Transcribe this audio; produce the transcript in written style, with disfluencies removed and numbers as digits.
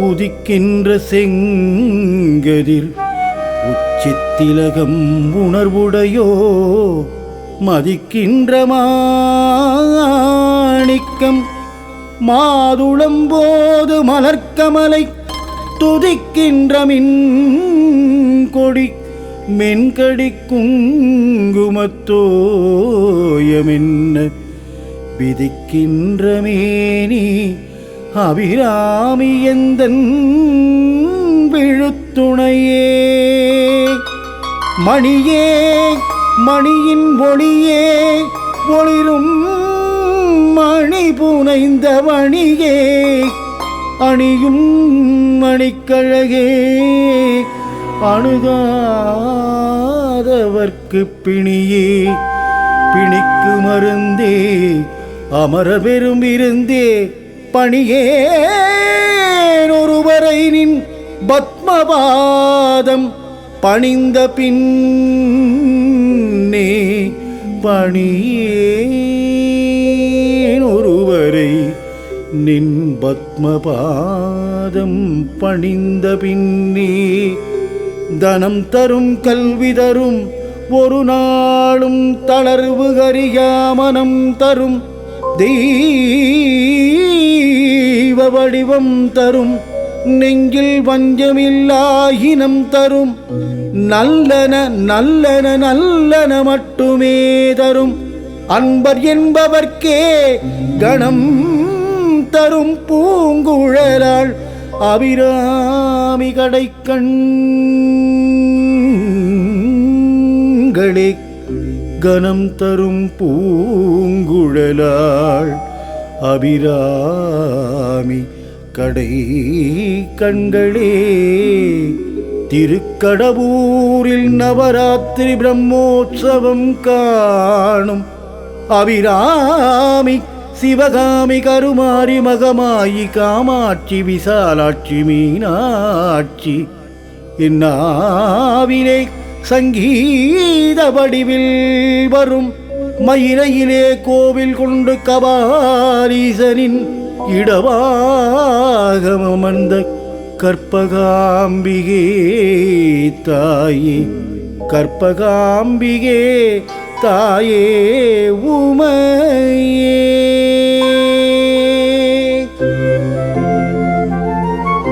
உதிக்கின்ற செங்கதிர் உச்சித்திலகம் உணர்வுடையோ மதிக்கின்ற மாணிக்கம் மாதுளம்போது மலர்க்கமலை துதிக்கின்ற மின் கொடி மென்கடி குங்குமத்தோயமென்ன விதிக்கின்ற மேனி அபிராமி எந்தன் விழுத்துணையே மணியே மணியின் ஒளியே ஒளிரும் மணி புனைந்த மணியே அணியும் மணிக்கழகே அணுகாதவர்க்கு பிணியே பிணிக்கு மருந்தே அமரர் பெரும் இருந்தே பணியேன் ஒருவரை நின் பத்மபாதம் பணிந்த பின்னே பணியேன் ஒருவரை நின் பத்மபாதம் பணிந்த பின்னே தனம் தரும் கல்வி தரும் ஒரு நாளும் தளர்வு கரியாமனம் தரும் தெய்வ வடிவம் தரும் நெஞ்சில் வஞ்சமில்லாயினம் தரும் நல்லன நல்லன நல்லன மட்டுமே தரும் அன்பர் என்பவர்க்கே கணம் தரும் பூங்குழலாள் அபிராமி கடைக்கண்களே கணம் தரும் பூங்குழலாள் அபிராமி கடை கண்களே. திருக்கடவூரில் நவராத்திரி பிரம்மோற்சவம் காணும் அபிராமி சிவகாமி கருமாரி மகமாயி காமாட்சி விசாலாட்சி மீனாட்சி இந்நாவிலே சங்கீத வடிவில் வரும் மயிலையிலே கோவில் கொண்டு கபாலீசனின் இடவாகமந்த கற்பகாம்பிகே தாயே கற்பகாம்பிகே தாயே உமையே.